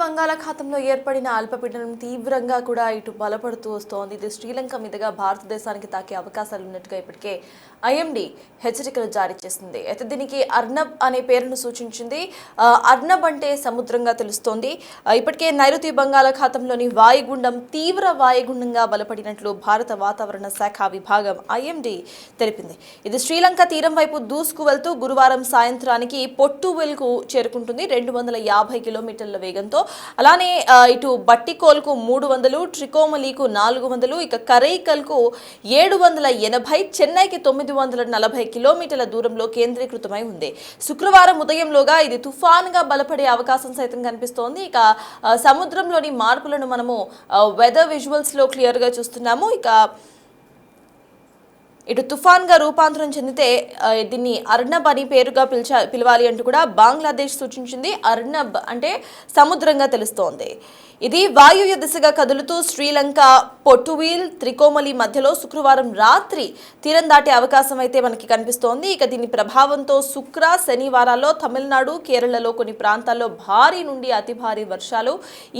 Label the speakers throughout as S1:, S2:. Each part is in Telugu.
S1: బంగాళాఖాతంలో ఏర్పడిన అల్పపీడనం తీవ్రంగా కూడా ఇటు బలపడుతూ వస్తోంది. ఇది శ్రీలంక మీదుగా భారతదేశానికి తాకే అవకాశాలు ఉన్నట్టుగా ఇప్పటికే ఐఎండీ హెచ్చరికలు జారీ చేసింది. అయితే దీనికి అర్నబ్ అనే పేరును సూచించింది. అర్నబ్ అంటే సముద్రంగా తెలుస్తోంది. ఇప్పటికే నైరుతి బంగాళాఖాతంలోని వాయుగుండం తీవ్ర వాయుగుండంగా బలపడినట్లు భారత వాతావరణ శాఖ విభాగం ఐఎండీ తెలిపింది. ఇది శ్రీలంక తీరం వైపు దూసుకు వెళ్తూ గురువారం సాయంత్రానికి పొట్టువెల్కు చేరుకుంటుంది. 250 కిలోమీటర్ల వేగంతో. అలానే ఇటు బట్టికోల్కు 300, ట్రికోమలీకు 400, ఇక కరైకల్కు 780, చెన్నైకి 940 కిలోమీటర్ల దూరంలో కేంద్రీకృతమై ఉంది. శుక్రవారం ఉదయంలోగా ఇది తుఫాన్గా బలపడే అవకాశం సైతం కనిపిస్తోంది. ఇక సముద్రంలోని మార్పులను మనము వెదర్ విజువల్స్ లో క్లియర్ గా చూస్తున్నాము. ఇక ఇటు తుఫాన్గా రూపాంతరం చెందితే దీన్ని అర్నబ్ అని పేరుగా పిలవాలి అంటూ కూడా బంగ్లాదేశ్ సూచించింది. అర్నబ్ అంటే సముద్రంగా తెలుస్తోంది. ఇది వాయువ్య దిశగా కదులుతూ శ్రీలంక పొట్టువీల్ త్రికోమలి మధ్యలో శుక్రవారం రాత్రి తీరం దాటే అవకాశం అయితే మనకి కనిపిస్తోంది. ఇక దీని ప్రభావంతో శుక్ర శనివారాల్లో తమిళనాడు కేరళలో కొన్ని ప్రాంతాల్లో భారీ నుండి అతి భారీ వర్షాలు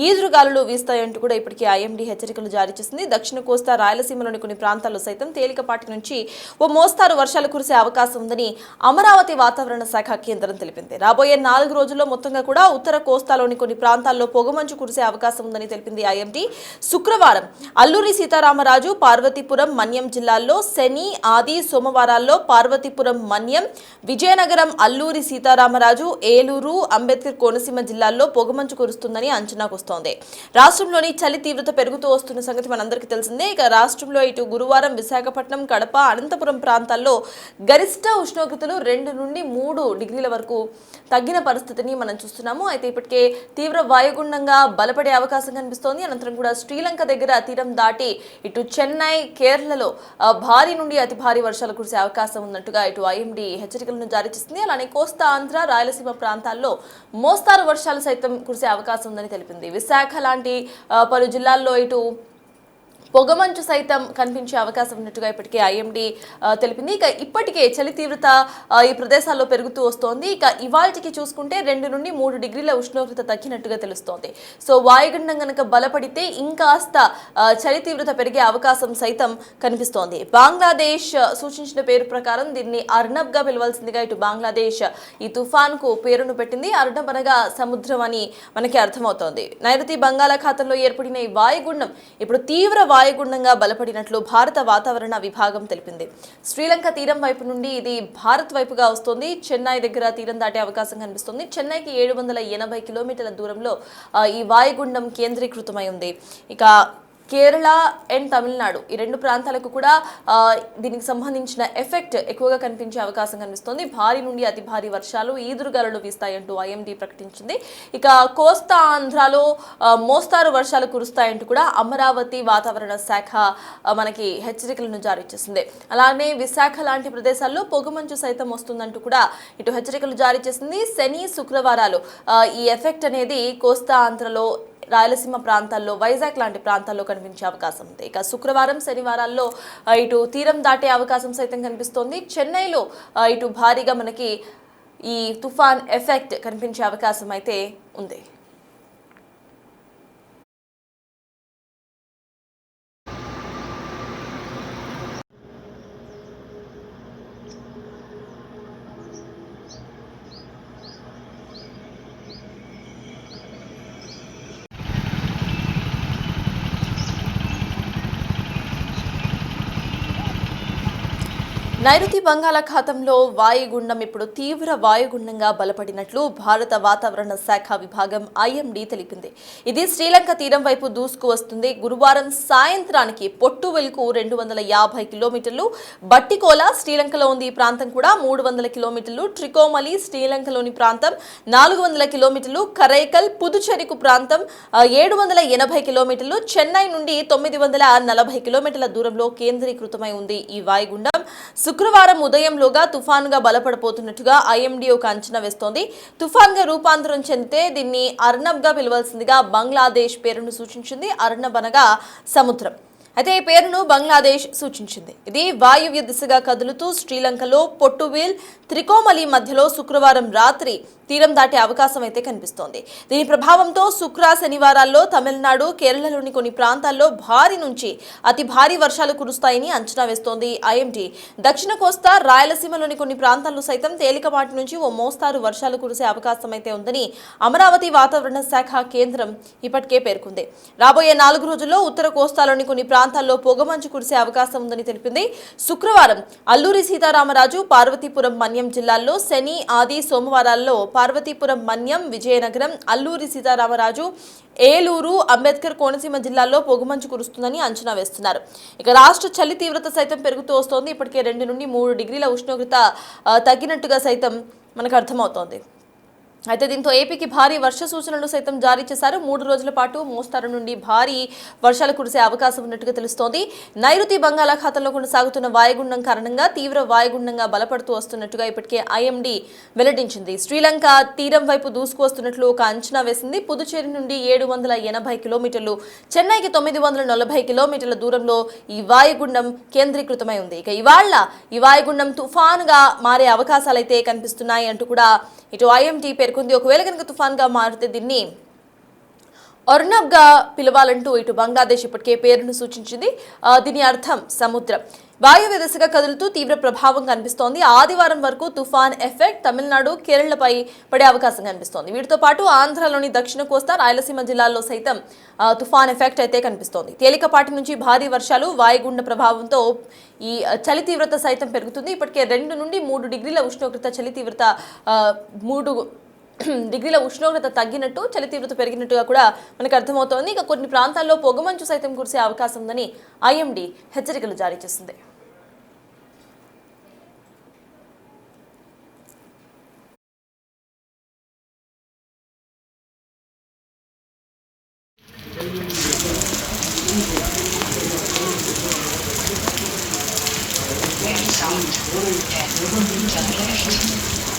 S1: ఈదురుగాలులు వీస్తాయంటూ కూడా ఇప్పటికీ ఐఎండీ హెచ్చరికలు జారీ చేసింది. దక్షిణ కోస్తా రాయలసీమలోని కొన్ని ప్రాంతాల్లో సైతం తేలికపాటి నుంచి ఓ మోస్తారు వర్షాలు కురిసే అవకాశం ఉందని అమరావతి వాతావరణ శాఖ కేంద్రం తెలిపింది. రాబోయే 4 రోజుల్లో మొత్తంగా కూడా ఉత్తర కోస్తాలోని కొన్ని ప్రాంతాల్లో పొగమంచు కురిసే అవకాశం ఉందని తెలిపింది ఐఎండీ. శుక్రవారం అల్లూరి సీతారామరాజు, పార్వతీపురం, మన్యం జిల్లాల్లో, శని, ఆది, సోమవారాల్లో పార్వతీపురం, మన్యం, విజయనగరం, అల్లూరి సీతారామరాజు, ఏలూరు, అంబేద్కర్ కోనసీమ జిల్లాల్లో పొగమంచు కురుస్తుందని అంచనాకొస్తోంది. రాష్ట్రంలోని చలి తీవ్రత పెరుగుతూ వస్తున్న సంగతి మనందరికీ తెలిసిందే. ఇక రాష్ట్రంలో ఇటు గురువారం విశాఖపట్నం, కడప, అనంతపురం ప్రాంతాల్లో గరిష్ట ఉష్ణోగ్రతలు 2 నుండి 3 డిగ్రీల వరకు తగ్గిన పరిస్థితిని మనం చూస్తున్నాము. అయితే ఇప్పటికే తీవ్ర వాయుగుండంగా బలపడే అవకాశం కనిపిస్తోంది. అనంతరం కూడా శ్రీలంక దగ్గర తీరం దాటి ఇటు చెన్నై, కేరళలో భారీ నుండి అతి భారీ వర్షాలు కురిసే అవకాశం ఉన్నట్టుగా ఇటు ఐఎండీ హెచ్చరికలను జారీ చేసింది. అలానే కోస్తా ఆంధ్ర, రాయలసీమ ప్రాంతాల్లో మోస్తారు వర్షాలు సైతం కురిసే అవకాశం ఉందని తెలిపింది. విశాఖ లాంటి పలు జిల్లాల్లో ఇటు పొగమంచు సైతం కనిపించే అవకాశం ఉన్నట్టుగా ఇప్పటికే ఐఎండీ తెలిపింది. ఇక ఇప్పటికే చలి తీవ్రత ఈ ప్రదేశాల్లో పెరుగుతూ వస్తోంది. ఇక ఇవాళకి చూసుకుంటే 2 నుండి 3 డిగ్రీల ఉష్ణోగ్రత తగ్గినట్టుగా తెలుస్తోంది. సో వాయుగుండం కనుక బలపడితే ఇంకాస్త చలి తీవ్రత పెరిగే అవకాశం సైతం కనిపిస్తోంది. బంగ్లాదేశ్ సూచించిన పేరు ప్రకారం దీన్ని అర్నబ్ గా పిలవాల్సిందిగా ఇటు బంగ్లాదేశ్ ఈ తుఫాన్ కు పేరును పెట్టింది. అర్నబ్ అనగా సముద్రం అని మనకి అర్థమవుతోంది. నైరుతి బంగాళాఖాతంలో ఏర్పడిన ఈ వాయుగుండం ఇప్పుడు తీవ్ర వాయుగుండంగా బలపడినట్లు భారత వాతావరణ విభాగం తెలిపింది. శ్రీలంక తీరం వైపు నుండి ఇది భారత్ వైపుగా వస్తోంది. చెన్నై దగ్గర తీరం దాటే అవకాశం కనిపిస్తుంది. చెన్నైకి 780 కిలోమీటర్ల దూరంలో ఈ వాయుగుండం కేంద్రీకృతమై ఉంది. ఇక కేరళ అండ్ తమిళనాడు ఈ 2 ప్రాంతాలకు కూడా దీనికి సంబంధించిన ఎఫెక్ట్ ఎక్కువగా కనిపించే అవకాశం కనిపిస్తోంది. భారీ నుండి అతి భారీ వర్షాలు ఈదురుగాలులు వీస్తాయంటూ ఐఎండీ ప్రకటించింది. ఇక కోస్తా ఆంధ్రాలో మోస్తారు వర్షాలు కురుస్తాయంటూ కూడా అమరావతి వాతావరణ శాఖ మనకి హెచ్చరికలను జారీ చేసింది. అలానే విశాఖ లాంటి ప్రదేశాల్లో పొగమంచు సైతం వస్తుందంటూ కూడా ఇటు హెచ్చరికలు జారీ చేసింది. శని, శుక్రవారాలు ఈ ఎఫెక్ట్ అనేది కోస్తా ఆంధ్రలో, రాయలసీమ ప్రాంతాల్లో, వైజాగ్ లాంటి ప్రాంతాల్లో కనిపించే అవకాశం ఉంది. ఇక శుక్రవారం శనివారాల్లో ఇటు తీరం దాటే అవకాశం సైతం కనిపిస్తోంది. చెన్నైలో ఇటు భారీగా మనకి ఈ తుఫాన్ ఎఫెక్ట్ కనిపించే అవకాశం అయితే ఉంది. నైరుతి బంగాళాఖాతంలో వాయుగుండం ఇప్పుడు తీవ్ర వాయుగుండంగా బలపడినట్లు భారత వాతావరణ శాఖ విభాగం ఐఎండీ తెలిపింది. ఇది శ్రీలంక తీరం వైపు దూసుకు వస్తుంది. గురువారం సాయంత్రానికి పొట్టువెల్కు 250 కిలోమీటర్లు, బట్టికోల శ్రీలంకలో ఉంది ఈ ప్రాంతం కూడా 300 కిలోమీటర్లు, ట్రికోమలి శ్రీలంకలోని ప్రాంతం 400 కిలోమీటర్లు, కరైకల్ పుదుచేరికి ప్రాంతం 780 కిలోమీటర్లు, చెన్నై నుండి 940 కిలోమీటర్ల దూరంలో కేంద్రీకృతమై ఉంది ఈ వాయుగుండం. శుక్రవారం ఉదయంలోగా తుఫాన్గా బలపడబోతున్నట్టుగా ఐఎండీ ఒక అంచనా వేస్తోంది. తుఫాన్గా రూపాంతరం చెందితే దీన్ని అర్నబ్ గా పిలవాల్సిందిగా బంగ్లాదేశ్ పేరును సూచించింది. అర్నబ్ అనగా సముద్రం. అయితే ఈ పేరును బంగ్లాదేశ్ సూచించింది. ఇది వాయువ్య దిశగా కదులుతూ శ్రీలంకలో పొట్టువీల్ త్రికోమలి మధ్యలో శుక్రవారం రాత్రి తీరం దాటే అవకాశం అయితే కనిపిస్తోంది. దీని ప్రభావంతో శుక్ర శనివారాల్లో తమిళనాడు, కేరళలోని కొన్ని ప్రాంతాల్లో భారీ నుంచి అతి భారీ వర్షాలు కురుస్తాయని అంచనా వేస్తోంది ఐఎండీ. దక్షిణ కోస్తా, రాయలసీమలోని కొన్ని ప్రాంతాల్లో సైతం తేలికపాటి నుంచి ఓ మోస్తారు వర్షాలు కురిసే అవకాశం అయితే ఉందని అమరావతి వాతావరణ శాఖ కేంద్రం ఇప్పటికే పేర్కొంది. రాబోయే 4 రోజుల్లో ఉత్తర కోస్తాలోని కొన్ని ప్రాంతాల్లో పొగమంచు కురిసే అవకాశం ఉందని తెలిపింది. శుక్రవారం అల్లూరి సీతారామరాజు, పార్వతీపురం, మన్యం జిల్లాల్లో, శని, ఆది, సోమవారాల్లో పార్వతీపురం, మన్యం, విజయనగరం, అల్లూరి సీతారామరాజు, ఏలూరు, అంబేద్కర్ కోనసీమ జిల్లాల్లో పొగమంచు కురుస్తుందని అంచనా వేస్తున్నారు. ఇక రాష్ట్ర చలి తీవ్రత సైతం పెరుగుతూ వస్తోంది. ఇప్పటికే 2 నుండి 3 డిగ్రీల ఉష్ణోగ్రత తగ్గినట్టుగా సైతం మనకు అర్థమవుతోంది. అయితే దీంతో ఏపీకి భారీ వర్ష సూచనలు సైతం జారీ చేశారు. 3 రోజుల పాటు మోస్తారు నుండి భారీ వర్షాలు కురిసే అవకాశం ఉన్నట్టుగా తెలుస్తోంది. నైరుతి బంగాళాఖాతంలో కొనసాగుతున్న వాయుగుండం కారణంగా తీవ్ర వాయుగుండంగా బలపడుతూ వస్తున్నట్టుగా ఇప్పటికే ఐఎండీ వెల్లడించింది. శ్రీలంక తీరం వైపు దూసుకువస్తున్నట్లు ఒక అంచనా వేసింది. పుదుచ్చేరి నుండి 780 కిలోమీటర్లు, చెన్నైకి 940 కిలోమీటర్ల దూరంలో ఈ వాయుగుండం కేంద్రీకృతమై ఉంది. ఇక ఇవాళ ఈ వాయుగుండం తుఫాన్గా మారే అవకాశాలైతే కనిపిస్తున్నాయి అంటూ కూడా ఇటు ఐఎండీ పేర్కొంది. ఒకవేళ కనుక తుఫాన్గా మారితే దీన్ని ఒర్నబ్గా పిలవాలంటూ ఇటు బంగ్లాదేశ్ ఇప్పటికే పేరును సూచించింది. దీని అర్థం సముద్రం. వాయువ్య దిశగా కదులుతూ తీవ్ర ప్రభావం కనిపిస్తోంది. ఆదివారం వరకు తుఫాన్ ఎఫెక్ట్ తమిళనాడు, కేరళపై పడే అవకాశం కనిపిస్తోంది. వీటితో పాటు ఆంధ్రలోని దక్షిణ కోస్తా, రాయలసీమ జిల్లాల్లో సైతం తుఫాన్ ఎఫెక్ట్ అయితే కనిపిస్తోంది. తేలికపాటి నుంచి భారీ వర్షాలు, వాయుగుండ ప్రభావంతో ఈ చలి తీవ్రత సైతం పెరుగుతుంది. ఇప్పటికే 2 నుండి 3 డిగ్రీల ఉష్ణోగ్రత చలి తీవ్రత 3 డిగ్రీల ఉష్ణోగ్రత తగ్గినట్టు, చలి తీవ్రత పెరిగినట్టుగా కూడా మనకు అర్థమవుతోంది. ఇక కొన్ని ప్రాంతాల్లో పొగమంచు సైతం కురిసే అవకాశం ఉందని ఐఎండీ హెచ్చరికలు జారీ చేసింది.
S2: Sound. 10.